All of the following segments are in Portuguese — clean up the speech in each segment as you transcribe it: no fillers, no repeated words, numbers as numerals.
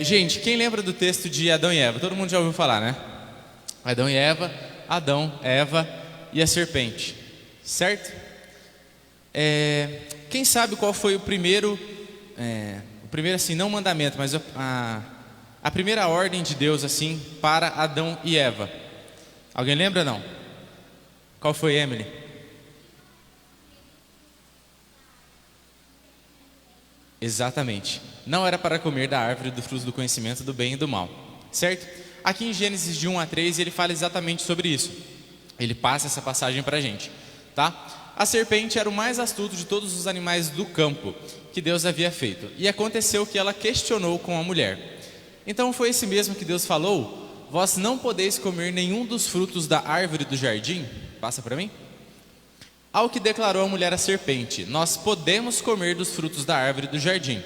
Gente, quem lembra do texto de Adão e Eva? Todo mundo já ouviu falar, né? Adão e Eva, Adão, Eva e a serpente, certo? Quem sabe qual foi o primeiro assim, não mandamento, mas a primeira ordem de Deus assim para Adão e Eva? Alguém lembra, não? Qual foi, Emily? Exatamente. Não era para comer da árvore do fruto do conhecimento do bem e do mal, certo? Aqui em Gênesis de 1 a 3 ele fala exatamente sobre isso. Ele passa essa passagem para a gente, tá? A serpente era o mais astuto de todos os animais do campo que Deus havia feito. E aconteceu que ela questionou com a mulher. Então foi esse mesmo que Deus falou: vós não podeis comer nenhum dos frutos da árvore do jardim? Passa para mim. Ao que declarou a mulher à serpente: nós podemos comer dos frutos da árvore do jardim,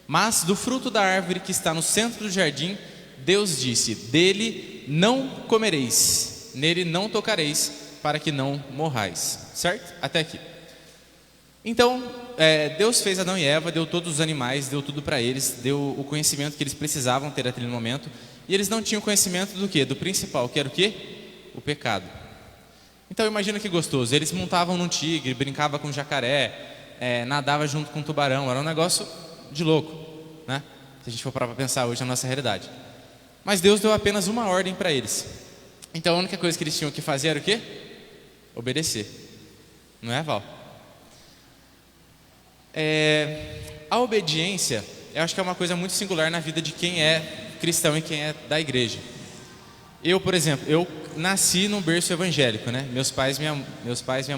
mas do fruto da árvore que está no centro do jardim, Deus disse: dele não comereis, nele não tocareis, para que não morrais. Certo? Até aqui. Então, Deus fez Adão e Eva, deu todos os animais, deu tudo para eles, deu o conhecimento que eles precisavam ter naquele momento, e eles não tinham conhecimento do quê? Do principal, que era o quê? O pecado. Então imagina que gostoso, eles montavam num tigre, brincavam com jacaré, nadava junto com um tubarão, era um negócio de louco, né? Se a gente for parar para pensar hoje na nossa realidade. Mas Deus deu apenas uma ordem para eles. Então a única coisa que eles tinham que fazer era o quê? Obedecer. Não é, Val? A obediência, eu acho que é uma coisa muito singular na vida de quem é cristão e quem é da igreja. Eu, por exemplo, eu nasci num berço evangélico, né? Meus pais, minha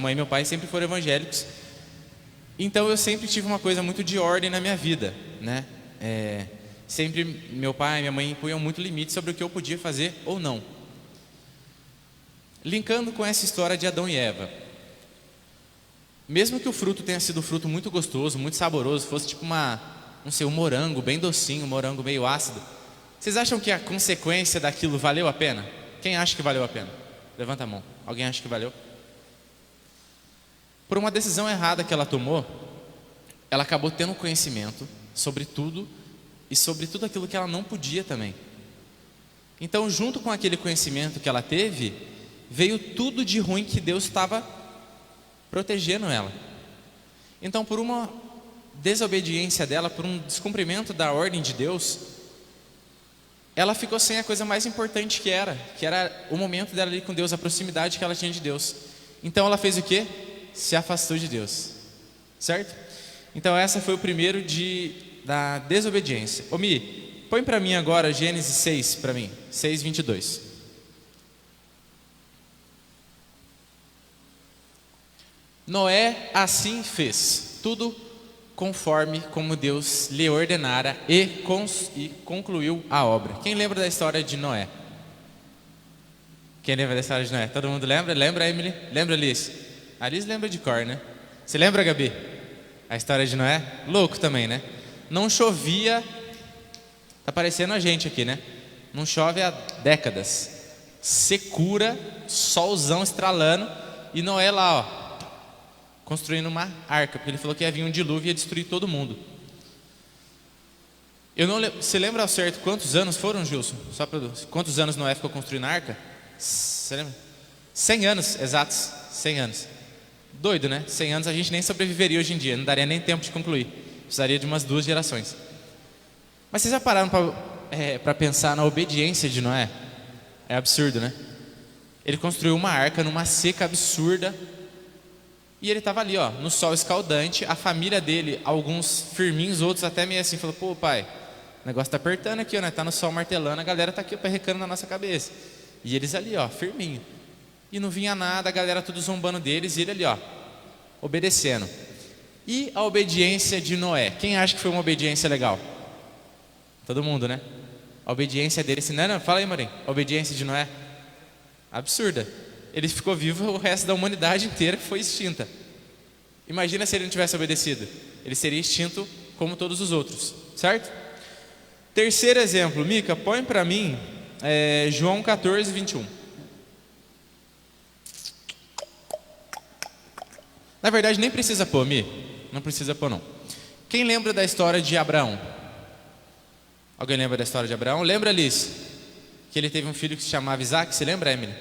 mãe e meu pai sempre foram evangélicos. Então eu sempre tive uma coisa muito de ordem na minha vida, né? Sempre meu pai e minha mãe impunham muito limite sobre o que eu podia fazer ou não. Linkando com essa história de Adão e Eva, mesmo que o fruto tenha sido um fruto muito gostoso, muito saboroso, fosse tipo um morango bem docinho, um morango meio ácido, vocês acham que a consequência daquilo valeu a pena? Quem acha que valeu a pena? Levanta a mão. Alguém acha que valeu? Por uma decisão errada que ela tomou, ela acabou tendo conhecimento sobre tudo e sobre tudo aquilo que ela não podia também. Então, junto com aquele conhecimento que ela teve, veio tudo de ruim que Deus estava protegendo ela. Então, por uma desobediência dela, por um descumprimento da ordem de Deus, ela ficou sem a coisa mais importante que era o momento dela ali com Deus, a proximidade que ela tinha de Deus. Então ela fez o quê? Se afastou de Deus, certo? Então essa foi o primeiro da desobediência. Ô Mi, põe para mim agora Gênesis 6 para mim, 6:22. Noé assim fez, tudo conforme como Deus lhe ordenara e concluiu a obra. Quem lembra da história de Noé? Quem lembra da história de Noé? Todo mundo lembra? Lembra, Emily? Lembra, Liz? A Liz lembra de cor, né? Você lembra, Gabi? A história de Noé? Louco também, né? Não chovia. Tá parecendo a gente aqui, né? Não chove há décadas. Secura, solzão estralando, e Noé lá, ó, construindo uma arca, porque ele falou que ia vir um dilúvio e ia destruir todo mundo. Você lembra ao certo quantos anos foram, Gilson? Quantos anos Noé ficou construindo a arca? Você lembra? 100 anos, exatos, 100 anos. Doido, né? 100 anos a gente nem sobreviveria hoje em dia, não daria nem tempo de concluir. Precisaria de umas 2 gerações. Mas vocês já pararam para pensar na obediência de Noé? É absurdo, né? Ele construiu uma arca numa seca absurda. E ele estava ali, ó, no sol escaldante. A família dele, alguns firminhos, outros até meio assim, falou: pô, pai, o negócio tá apertando aqui, ó, né? Tá no sol martelando, a galera tá aqui perrecando na nossa cabeça. E eles ali, ó, firminho. E não vinha nada, a galera tudo zombando deles, e ele ali, ó, obedecendo. E a obediência de Noé? Quem acha que foi uma obediência legal? Todo mundo, né? A obediência dele, não, fala aí, Marinho. A obediência de Noé? Absurda. Ele ficou vivo, o resto da humanidade inteira foi extinta. Imagina se ele não tivesse obedecido. Ele seria extinto como todos os outros, certo? Terceiro exemplo, Mica, põe para mim João 14:21. Na verdade nem precisa pôr, Mi. Não precisa pôr não. Quem lembra da história de Abraão? Alguém lembra da história de Abraão? Lembra, Liz? Que ele teve um filho que se chamava Isaac? Você lembra, Emily?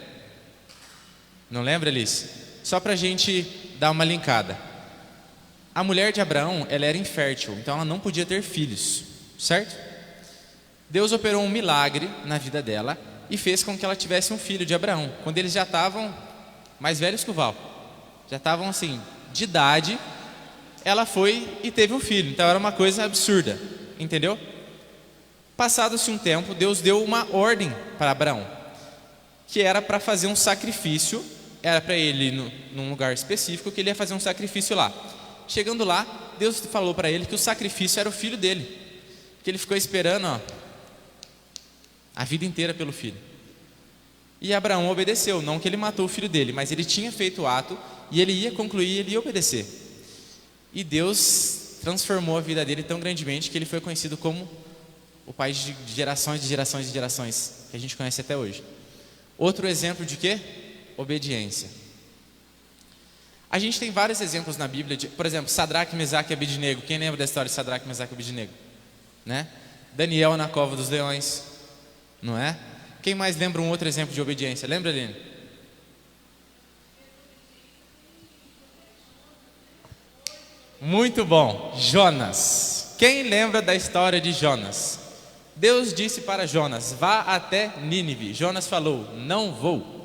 Não lembra, Liz? Só para a gente dar uma linkada. A mulher de Abraão, ela era infértil, então ela não podia ter filhos, certo? Deus operou um milagre na vida dela e fez com que ela tivesse um filho de Abraão, quando eles já estavam mais velhos que o Val. Já estavam assim, de idade, ela foi e teve um filho. Então era uma coisa absurda, entendeu? Passado-se um tempo, Deus deu uma ordem para Abraão, que era para fazer um sacrifício. Era para ele ir num lugar específico, que ele ia fazer um sacrifício lá. Chegando lá, Deus falou para ele que o sacrifício era o filho dele, que ele ficou esperando a vida inteira pelo filho. E Abraão obedeceu, não que ele matou o filho dele, mas ele tinha feito o ato e ele ia concluir, ele ia obedecer. E Deus transformou a vida dele tão grandemente que ele foi conhecido como o pai de gerações, de gerações, de gerações, que a gente conhece até hoje. Outro exemplo de quê? Obediência. A gente tem vários exemplos na Bíblia, por exemplo, Sadraque, Mesaque e Abednego. Quem lembra da história de Sadraque, Mesaque e Abednego? Né? Daniel na cova dos leões, não é? Quem mais lembra um outro exemplo de obediência? Lembra, Aline? Muito bom, Jonas. Quem lembra da história de Jonas? Deus disse para Jonas: vá até Nínive. Jonas falou: não vou.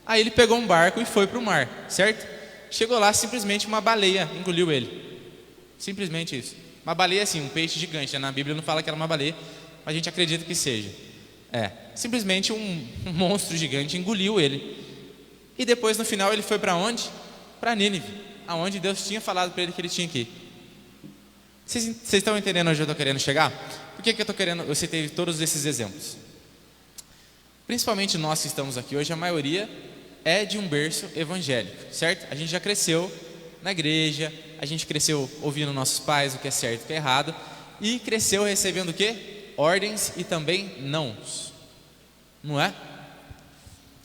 Aí ele pegou um barco e foi para o mar, certo? Chegou lá, simplesmente uma baleia engoliu ele. Simplesmente isso. Uma baleia assim, um peixe gigante. Na Bíblia não fala que era uma baleia, mas a gente acredita que seja. Simplesmente um monstro gigante engoliu ele. E depois no final ele foi para onde? Para Nínive, aonde Deus tinha falado para ele que ele tinha que ir. Vocês estão entendendo onde eu estou querendo chegar? Por que eu citei todos esses exemplos? Principalmente nós que estamos aqui hoje, a maioria é de um berço evangélico, certo? A gente já cresceu na igreja, a gente cresceu ouvindo nossos pais o que é certo e o que é errado, e cresceu recebendo o quê? Ordens e também nãos, não é?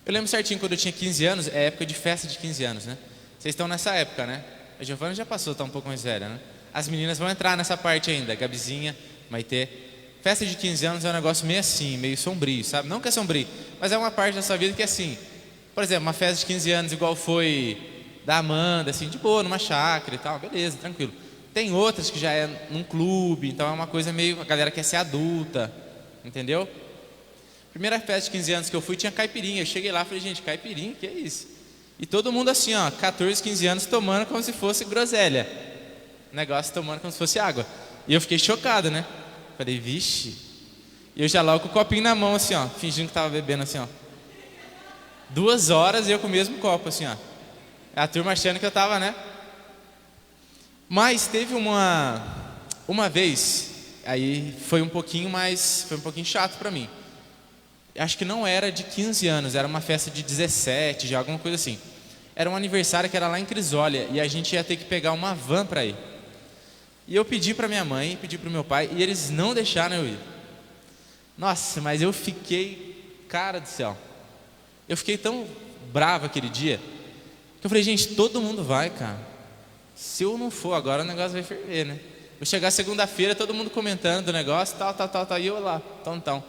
Eu lembro certinho quando eu tinha 15 anos, é época de festa de 15 anos, né? Vocês estão nessa época, né? A Giovana já passou, está um pouco mais velha, né? As meninas vão entrar nessa parte ainda, Gabizinha, Maitê. Festa de 15 anos é um negócio meio assim, meio sombrio, sabe? Não que é sombrio, mas é uma parte da sua vida que é assim. Por exemplo, uma festa de 15 anos igual foi da Amanda, assim, de boa, numa chácara e tal, beleza, tranquilo. Tem outras que já é num clube, então é uma coisa meio, a galera quer ser adulta, entendeu? Primeira festa de 15 anos que eu fui tinha caipirinha. Eu cheguei lá e falei: gente, caipirinha, que é isso? E todo mundo assim, 14, 15 anos tomando como se fosse groselha. Negócio tomando como se fosse água. E eu fiquei chocado, né? Falei: vixe. E eu já logo com o copinho na mão assim, fingindo que tava bebendo assim, 2 horas e eu com o mesmo copo assim, A turma achando que eu tava, né? Mas teve uma vez, aí foi um pouquinho chato pra mim. Acho que não era de 15 anos, era uma festa de 17, já alguma coisa assim. Era um aniversário que era lá em Crisólia e a gente ia ter que pegar uma van para ir. E eu pedi para minha mãe, pedi para o meu pai e eles não deixaram eu ir. Nossa, mas eu fiquei, cara do céu, eu fiquei tão bravo aquele dia que eu falei: gente, todo mundo vai, cara. Se eu não for agora, o negócio vai ferver, né? Vou chegar segunda-feira, todo mundo comentando do negócio, tal, e eu lá, então.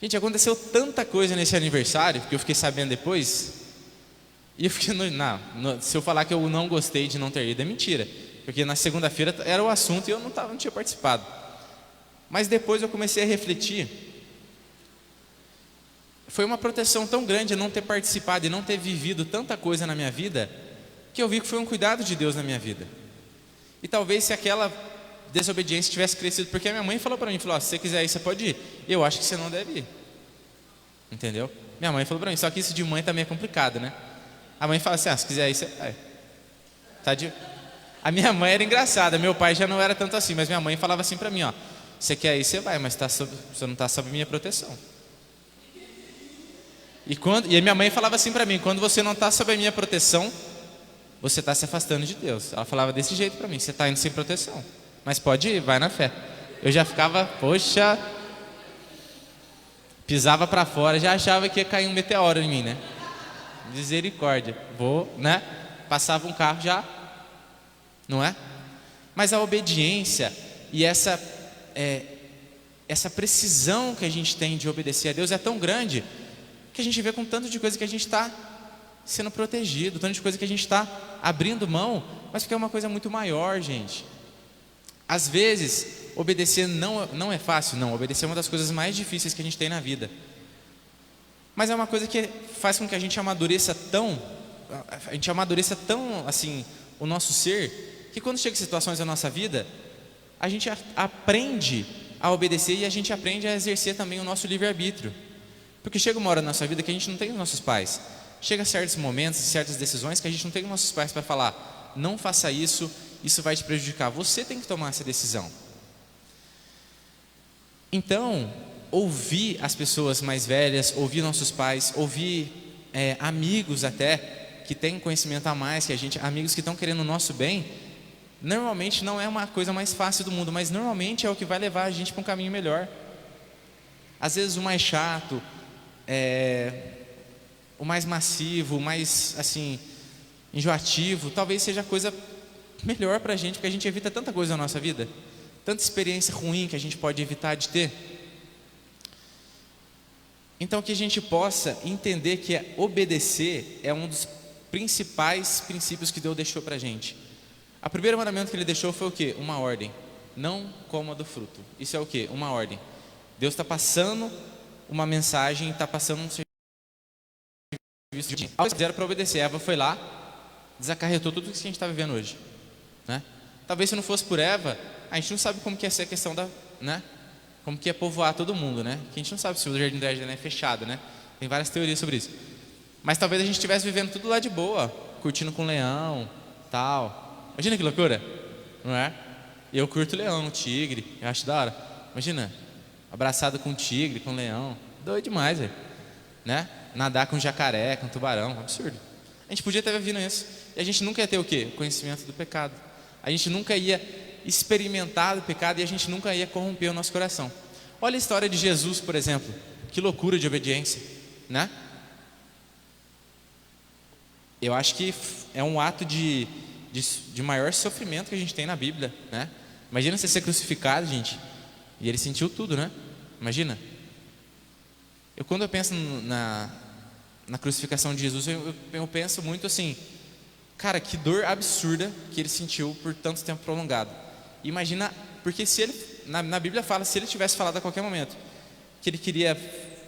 Gente, aconteceu tanta coisa nesse aniversário, que eu fiquei sabendo depois, e eu fiquei, se eu falar que eu não gostei de não ter ido, é mentira, porque na segunda-feira era o assunto e eu não tinha participado. Mas depois eu comecei a refletir, foi uma proteção tão grande eu não ter participado e não ter vivido tanta coisa na minha vida, que eu vi que foi um cuidado de Deus na minha vida. E talvez se aquela desobediência tivesse crescido, porque a minha mãe falou para mim, se você quiser ir, você pode ir. Eu acho que você não deve ir, entendeu? Minha mãe falou para mim, só que isso de mãe também é complicado, né? A mãe fala assim: se quiser ir, você vai. A minha mãe era engraçada, meu pai já não era tanto assim, mas minha mãe falava assim para mim: você quer ir, você vai, mas você não está sob minha proteção. E a minha mãe falava assim para mim: quando você não está sob a minha proteção, você está se afastando de Deus. Ela falava desse jeito para mim: você está indo sem proteção, mas pode ir, vai na fé. Eu já ficava, poxa, pisava para fora, já achava que ia cair um meteoro em mim, né? Misericórdia, né? Passava um carro já, não é? Mas a obediência e essa essa precisão que a gente tem de obedecer a Deus é tão grande que a gente vê com tanto de coisa que a gente está sendo protegido, tanto de coisa que a gente está abrindo mão, mas porque é uma coisa muito maior, gente. Às vezes, obedecer não é fácil, não. Obedecer é uma das coisas mais difíceis que a gente tem na vida. Mas é uma coisa que faz com que a gente amadureça tão assim, o nosso ser, que quando chega situações na nossa vida, a gente aprende a obedecer e a gente aprende a exercer também o nosso livre-arbítrio. Porque chega uma hora na nossa vida que a gente não tem os nossos pais. Chega certos momentos, certas decisões que a gente não tem os nossos pais para falar: não faça isso, isso vai te prejudicar. Você tem que tomar essa decisão. Então, ouvir as pessoas mais velhas, ouvir nossos pais, ouvir amigos até, que têm conhecimento a mais que a gente, amigos que estão querendo o nosso bem, normalmente não é uma coisa mais fácil do mundo, mas normalmente é o que vai levar a gente para um caminho melhor. Às vezes o mais chato, o mais massivo, o mais assim, enjoativo, talvez seja a coisa melhor para a gente, porque a gente evita tanta coisa na nossa vida, tanta experiência ruim que a gente pode evitar de ter. Então que a gente possa entender que obedecer é um dos principais princípios que Deus deixou para a gente. O primeiro mandamento que Ele deixou foi o quê? Uma ordem: não coma do fruto. Isso é o quê? Uma ordem. Deus está passando uma mensagem, está passando um serviço de fizeram para obedecer. Eva foi lá, desacarretou tudo isso que a gente está vivendo hoje, né? Talvez se não fosse por Eva, a gente não sabe como que é essa questão da, né? Como que é povoar todo mundo, né? Que a gente não sabe se o Jardim do Éden é fechado, né? Tem várias teorias sobre isso. Mas talvez a gente estivesse vivendo tudo lá de boa, curtindo com leão, tal. Imagina que loucura, não é? Eu curto leão, tigre, eu acho da hora. Imagina, abraçado com tigre, com leão, doido demais, velho, né? Nadar com jacaré, com tubarão, absurdo. A gente podia estar vivendo isso, e a gente nunca ia ter o quê? O conhecimento do pecado. A gente nunca ia experimentar o pecado e a gente nunca ia corromper o nosso coração. Olha a história de Jesus, por exemplo. Que loucura de obediência, né? Eu acho que é um ato de maior sofrimento que a gente tem na Bíblia, né? Imagina você ser crucificado, gente, e ele sentiu tudo, né? Imagina. Quando eu penso na crucificação de Jesus, eu penso muito assim: cara, que dor absurda que ele sentiu por tanto tempo prolongado. Imagina, porque se ele, na Bíblia fala, se ele tivesse falado a qualquer momento que ele queria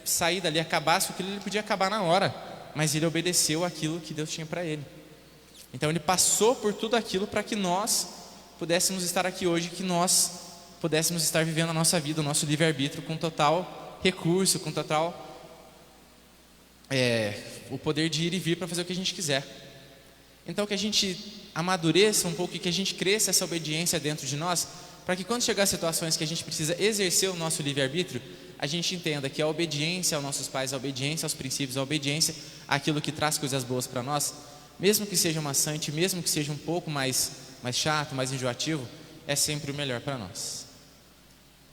sair dali, acabasse com aquilo, ele podia acabar na hora, mas ele obedeceu aquilo que Deus tinha para ele. Então ele passou por tudo aquilo para que nós pudéssemos estar aqui hoje, que nós pudéssemos estar vivendo a nossa vida, o nosso livre-arbítrio com total recurso, com total o poder de ir e vir para fazer o que a gente quiser. Então que a gente amadureça um pouco e que a gente cresça essa obediência dentro de nós, para que quando chegar situações que a gente precisa exercer o nosso livre-arbítrio, a gente entenda que a obediência aos nossos pais, a obediência aos princípios, a obediência àquilo que traz coisas boas para nós, mesmo que seja maçante, mesmo que seja um pouco mais chato, mais enjoativo, é sempre o melhor para nós.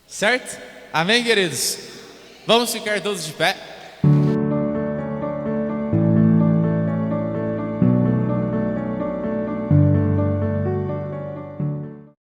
Certo? Amém, queridos? Vamos ficar todos de pé.